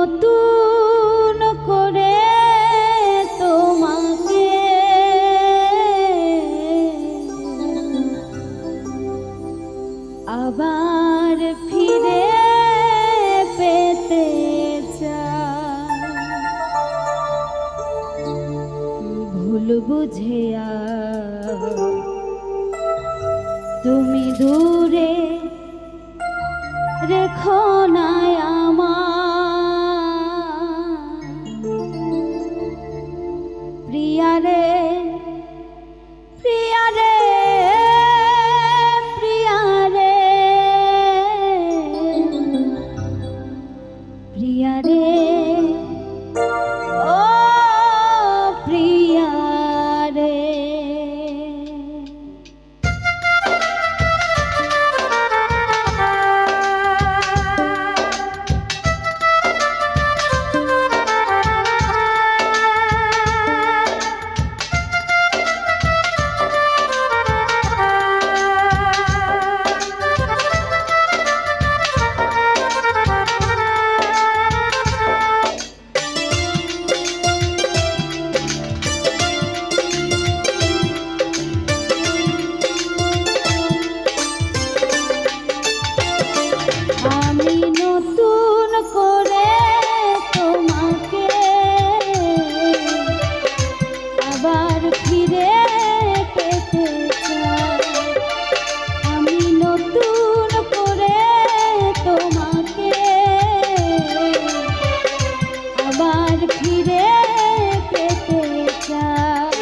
নতুন করে তোমাকে আবার ফিরে পেতে চাই। ভুল বুঝে তুমি দূরে রেখো না আমার প্রিয়ারে, প্রিয়ারে, প্রিয়ারে, প্রিয়ারে, ও প্রিয়ারে। আমি নতুন করে তোমাকে আবার ফিরে পেতে চাই। আমি নতুন করে তোমাকে আবার ফিরে পেতে চাই।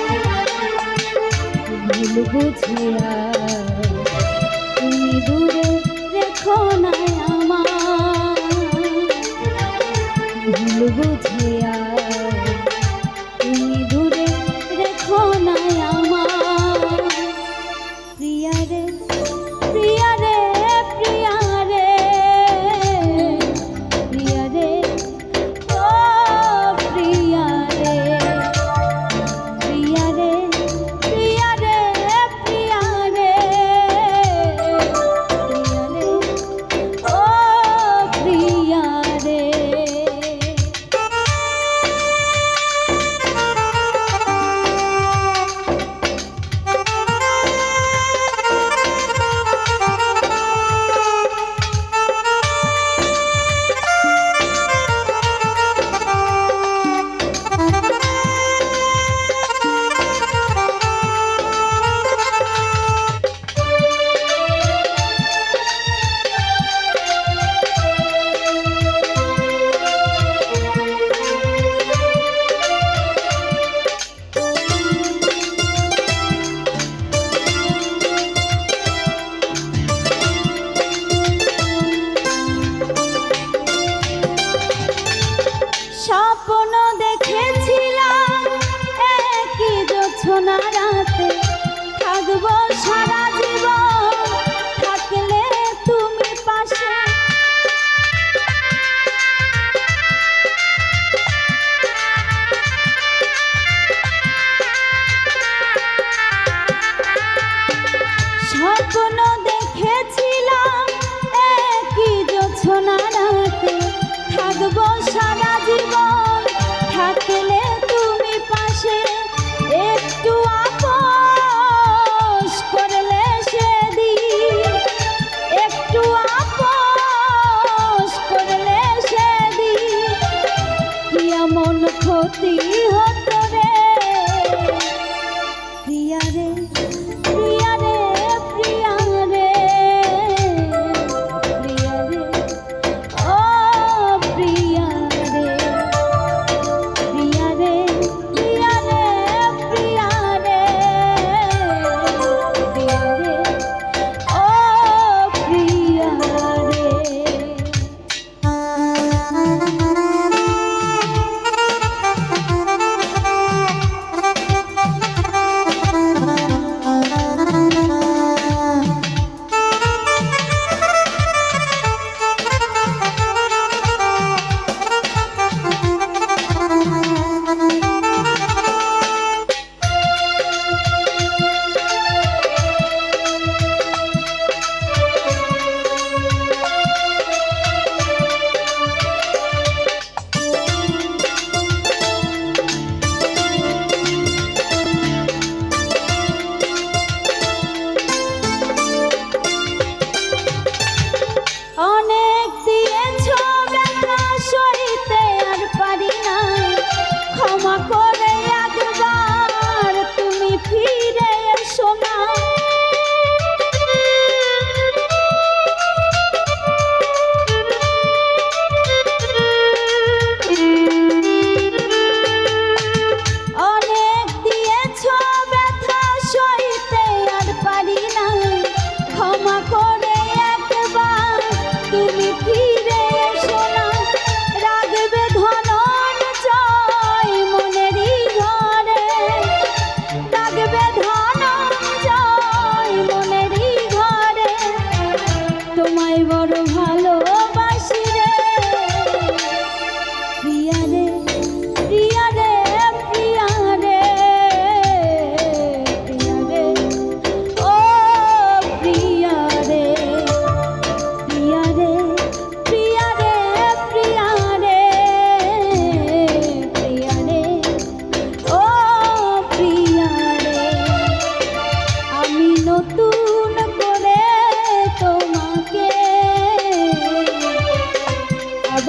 ভুল বুঝিয়া তুমি দূরে রেখো না আমার, ভুল বুঝিয়া তুমি দূরে রেখো না আমার প্রিয়ারে, প্রিয়ারে, প্রিয়ারে, প্রিয়ারে, ও প্রিয়ারে, প্রিয়ারে, প্রিয়ারে, প্রিয়ারে, প্রিয়ারে, ও প্রিয়ারে।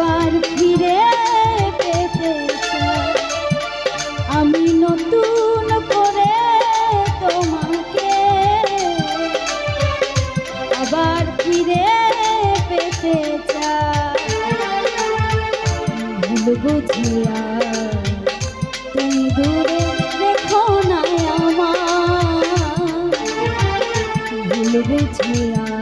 আবার ফিরে পেতে চাই আমি নতুন করে তোমাকে আবার ফিরে পেতে চাই ভুল বুঝিয়া তুমি দূরে রেখো না আমার ভুল বুঝিয়া